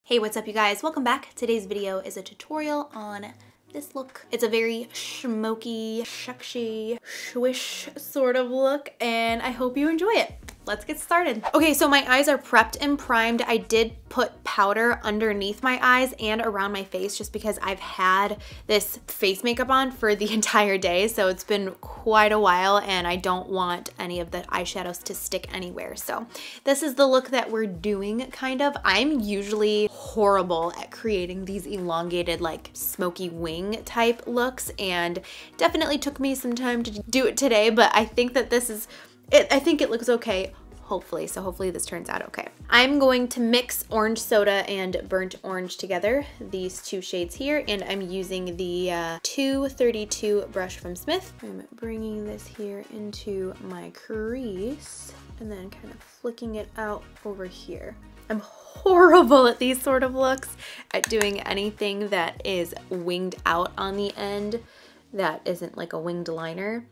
Hey, what's up you guys? Welcome back. Today's video is a tutorial on this look. It's a very smoky, shuckshy, swish sort of look, and I hope you enjoy it. Let's get started. Okay, so my eyes are prepped and primed. I did put powder underneath my eyes and around my face just because I've had this face makeup on for the entire day, so it's been quite a while and I don't want any of the eyeshadows to stick anywhere. So this is the look that we're doing, kind of. I'm usually horrible at creating these elongated, like smoky wing type looks, and definitely took me some time to do it today, but I think that this is I think it looks okay, hopefully. So hopefully this turns out okay. I'm going to mix orange soda and burnt orange together, these two shades here, and I'm using the 232 brush from Smith. I'm bringing this here into my crease and then kind of flicking it out over here. I'm horrible at these sort of looks, at doing anything that is winged out on the end that isn't like a winged liner.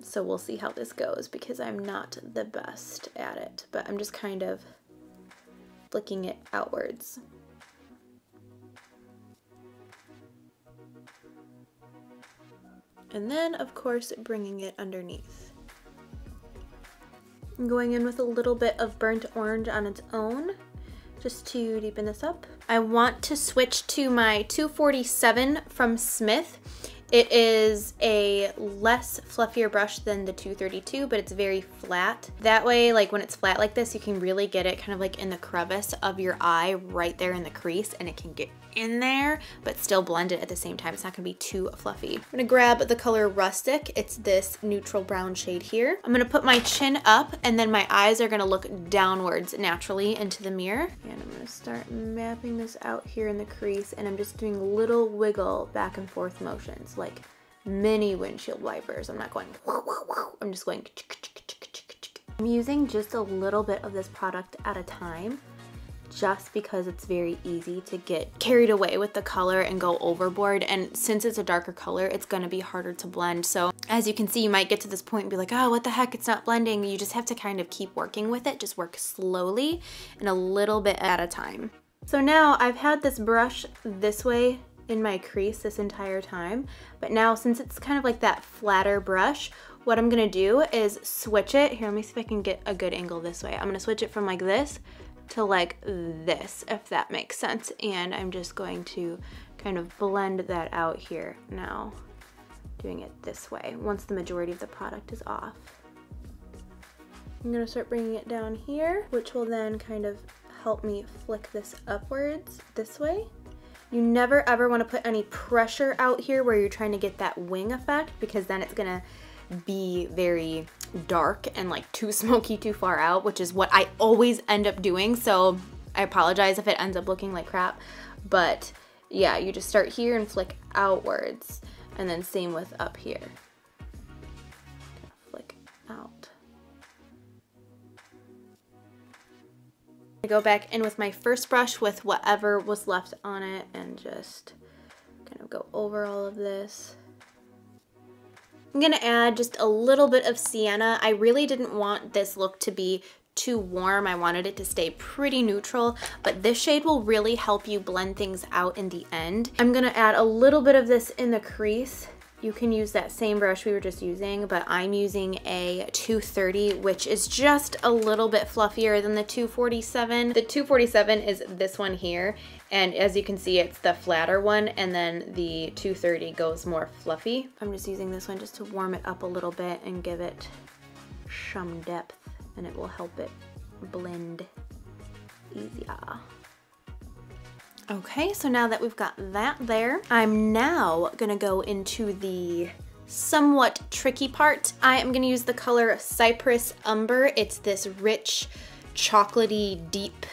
So we'll see how this goes because I'm not the best at it, but I'm just kind of flicking it outwards. And then, of course, bringing it underneath. I'm going in with a little bit of burnt orange on its own, just to deepen this up. I want to switch to my 247 from Smith. It is a less fluffier brush than the 232, but it's very flat. That way, like when it's flat like this, you can really get it kind of like in the crevice of your eye right there in the crease, and it can get in there, but still blend it at the same time. It's not gonna be too fluffy. I'm gonna grab the color Rustic. It's this neutral brown shade here. I'm gonna put my chin up, and then my eyes are gonna look downwards naturally into the mirror. And I'm gonna start mapping this out here in the crease, and I'm just doing little wiggle back and forth motions, like mini windshield wipers. I'm not going, I'm just going. I'm using just a little bit of this product at a time, just because it's very easy to get carried away with the color and go overboard. And since it's a darker color, it's gonna be harder to blend. So as you can see, you might get to this point and be like, oh, what the heck, it's not blending. You just have to kind of keep working with it. Just work slowly and a little bit at a time. So now I've had this brush this way in my crease this entire time, but now since it's kind of like that flatter brush, what I'm gonna do is switch it. Here, let me see if I can get a good angle this way. I'm gonna switch it from like this to like this, if that makes sense. And I'm just going to kind of blend that out here now, doing it this way once the majority of the product is off. I'm gonna start bringing it down here, which will then kind of help me flick this upwards this way. You never ever want to put any pressure out here where you're trying to get that wing effect, because then it's gonna be very dark and like too smoky too far out, which is what I always end up doing. So I apologize if it ends up looking like crap, but yeah, you just start here and flick outwards, and then same with up here. Flick out. I go back in with my first brush with whatever was left on it and just kind of go over all of this. I'm gonna add just a little bit of sienna. I really didn't want this look to be too warm. I wanted it to stay pretty neutral, but this shade will really help you blend things out in the end. I'm gonna add a little bit of this in the crease. You can use that same brush we were just using, but I'm using a 230, which is just a little bit fluffier than the 247. The 247 is this one here, and as you can see, it's the flatter one, and then the 230 goes more fluffy. I'm just using this one just to warm it up a little bit and give it some depth, and it will help it blend easier. Okay, so now that we've got that there, I'm now gonna go into the somewhat tricky part. I am gonna use the color Cypress Umber. It's this rich, chocolatey, deep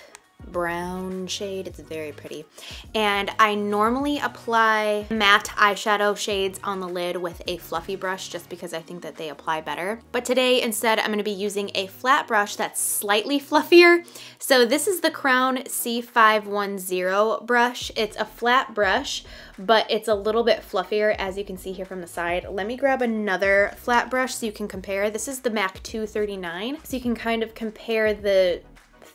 brown shade. It's very pretty. And I normally apply matte eyeshadow shades on the lid with a fluffy brush just because I think that they apply better. But today instead I'm going to be using a flat brush that's slightly fluffier. So this is the Crown C510 brush. It's a flat brush, but it's a little bit fluffier, as you can see here from the side. Let me grab another flat brush so you can compare. This is the MAC 239. So you can kind of compare the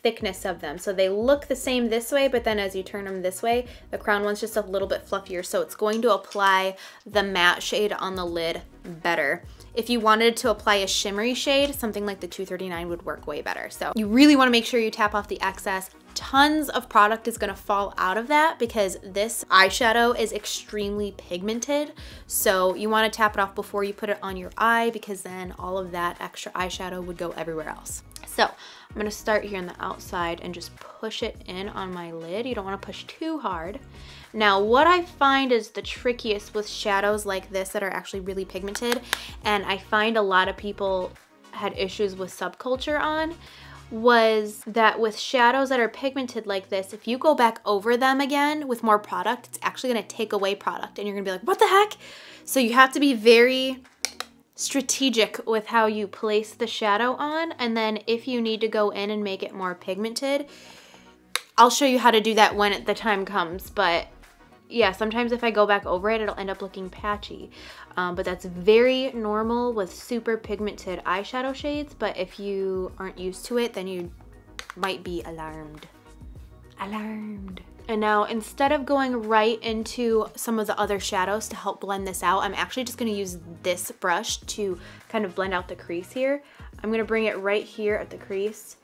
thickness of them. So they look the same this way, but then as you turn them this way, the crown one's just a little bit fluffier. So it's going to apply the matte shade on the lid better. If you wanted to apply a shimmery shade, something like the 239 would work way better. So you really want to make sure you tap off the excess. Tons of product is going to fall out of that because this eyeshadow is extremely pigmented. So you want to tap it off before you put it on your eye, because then all of that extra eyeshadow would go everywhere else. So I'm going to start here on the outside and just push it in on my lid. You don't want to push too hard. Now, what I find is the trickiest with shadows like this that are actually really pigmented, and I find a lot of people had issues with subculture on, was that with shadows that are pigmented like this, if you go back over them again with more product, it's actually going to take away product, and you're going to be like, what the heck? So you have to be very strategic with how you place the shadow on, and then if you need to go in and make it more pigmented, I'll show you how to do that when the time comes. But yeah, sometimes if I go back over it, it'll end up looking patchy. But that's very normal with super pigmented eyeshadow shades. But if you aren't used to it, then you might be alarmed. Alarmed. And now, instead of going right into some of the other shadows to help blend this out, I'm actually just going to use this brush to kind of blend out the crease here. I'm going to bring it right here at the crease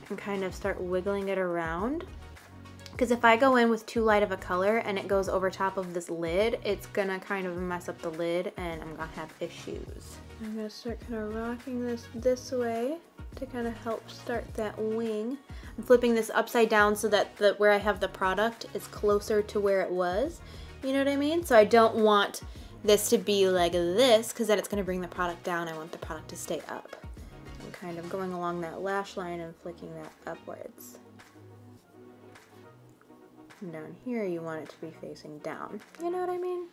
and kind of start wiggling it around. Because if I go in with too light of a color and it goes over top of this lid, it's gonna kind of mess up the lid and I'm gonna have issues. I'm gonna start kind of rocking this way to kind of help start that wing. I'm flipping this upside down so that where I have the product is closer to where it was. You know what I mean? So I don't want this to be like this, because then it's gonna bring the product down. I want the product to stay up. I'm kind of going along that lash line and flicking that upwards. Down here, you want it to be facing down. You know what I mean?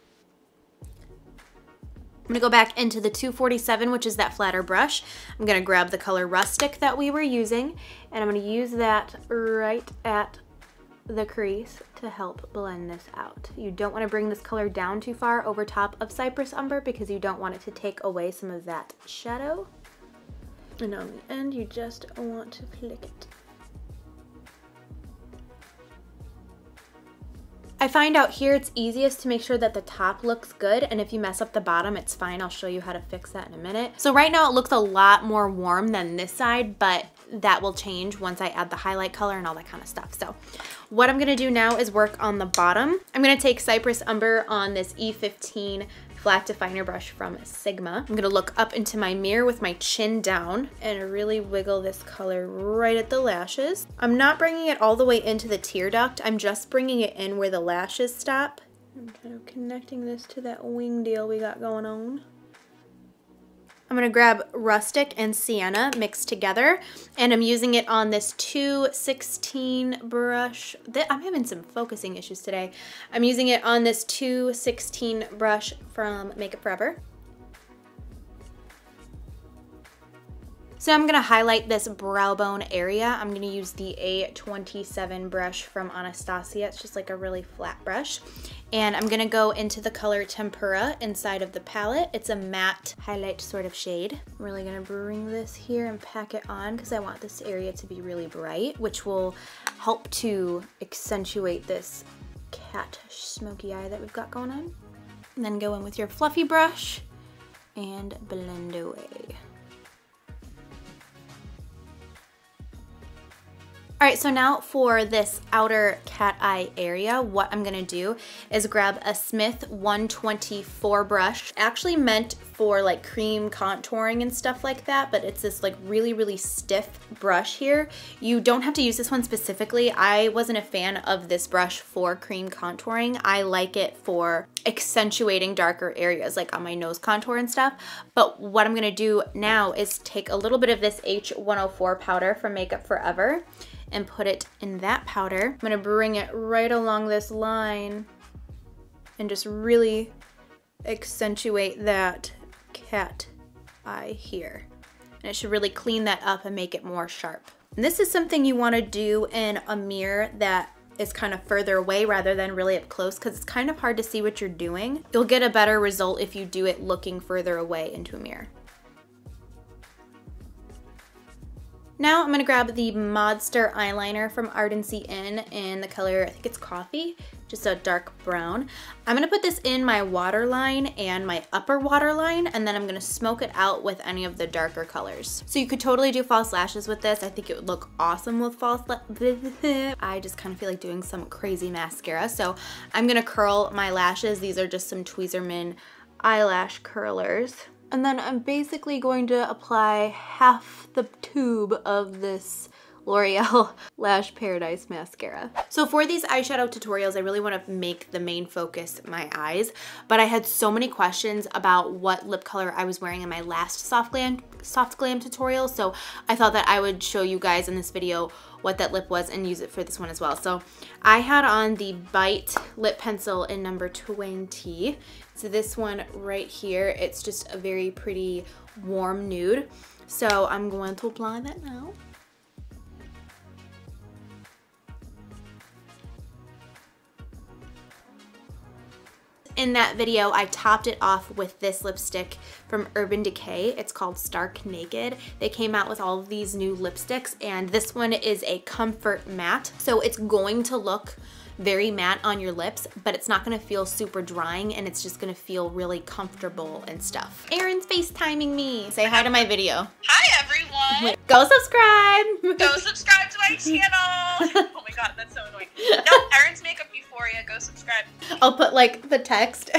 I'm gonna go back into the 247, which is that flatter brush. I'm gonna grab the color Rustic that we were using, and I'm gonna use that right at the crease to help blend this out. You don't wanna bring this color down too far over top of Cypress Umber because you don't want it to take away some of that shadow. And on the end, you just want to flick it. I find out here it's easiest to make sure that the top looks good, and if you mess up the bottom, it's fine. I'll show you how to fix that in a minute. So right now it looks a lot more warm than this side, but that will change once I add the highlight color and all that kind of stuff. So what I'm gonna do now is work on the bottom. I'm gonna take Cypress Umber on this E15 flat definer brush from Sigma. I'm gonna look up into my mirror with my chin down and really wiggle this color right at the lashes. I'm not bringing it all the way into the tear duct. I'm just bringing it in where the lashes stop. I'm kind of connecting this to that wing deal we got going on. I'm gonna grab Rustic and Sienna mixed together, and I'm using it on this 216 brush. I'm having some focusing issues today. I'm using it on this 216 brush from Makeup Forever. So I'm gonna highlight this brow bone area. I'm gonna use the A27 brush from Anastasia. It's just like a really flat brush. And I'm gonna go into the color Tempera inside of the palette. It's a matte highlight sort of shade. I'm really gonna bring this here and pack it on because I want this area to be really bright, which will help to accentuate this cat smoky eye that we've got going on. And then go in with your fluffy brush and blend away. All right, so now for this outer cat eye area, what I'm gonna do is grab a Smith 124 brush, actually meant for like cream contouring and stuff like that, but it's this like really, really stiff brush here. You don't have to use this one specifically. I wasn't a fan of this brush for cream contouring. I like it for accentuating darker areas like on my nose contour and stuff. But what I'm gonna do now is take a little bit of this H104 powder from Makeup Forever and put it in that powder. I'm gonna bring it right along this line and just really accentuate that cat eye here. And it should really clean that up and make it more sharp. And this is something you wanna do in a mirror that is kind of further away rather than really up close, because it's kind of hard to see what you're doing. You'll get a better result if you do it looking further away into a mirror. Now I'm gonna grab the Modster eyeliner from Ardency Inn in the color, I think it's coffee, just a dark brown. I'm gonna put this in my waterline and my upper waterline, and then I'm gonna smoke it out with any of the darker colors. So you could totally do false lashes with this. I think it would look awesome with false I just kind of feel like doing some crazy mascara. So I'm gonna curl my lashes. These are just some Tweezerman eyelash curlers. And then I'm basically going to apply half the tube of this L'Oreal Lash Paradise mascara. So for these eyeshadow tutorials, I really want to make the main focus my eyes, but I had so many questions about what lip color I was wearing in my last soft glam tutorial, so I thought that I would show you guys in this video what that lip was and use it for this one as well. So I had on the Bite lip pencil in number 20. So this one right here, it's just a very pretty warm nude. So I'm going to apply that now. In that video, I topped it off with this lipstick from Urban Decay. It's called Stark Naked. They came out with all of these new lipsticks, and this one is a comfort matte. So it's going to look very matte on your lips, but it's not gonna feel super drying, and it's just gonna feel really comfortable and stuff. Erin's FaceTiming me. Say hi to my video. Hi everyone! Go subscribe! Go subscribe to my channel! Oh my god, that's so annoying. No, Erin's Makeup Euphoria, go subscribe. I'll put like the text.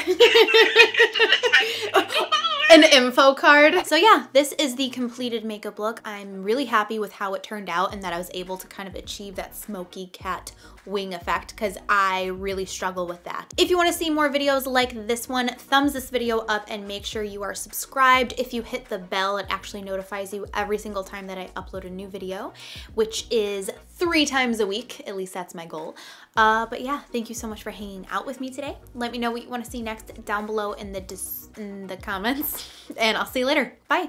An info card. So yeah, this is the completed makeup look. I'm really happy with how it turned out and that I was able to kind of achieve that smoky cat wing effect, because I really struggle with that. If you want to see more videos like this one, thumbs this video up and make sure you are subscribed. If you hit the bell, it actually notifies you every single time that I upload a new video, which is 3 times a week. At least that's my goal. But yeah, thank you so much for hanging out with me today. Let me know what you want to see next down below in the comments, and I'll see you later. Bye.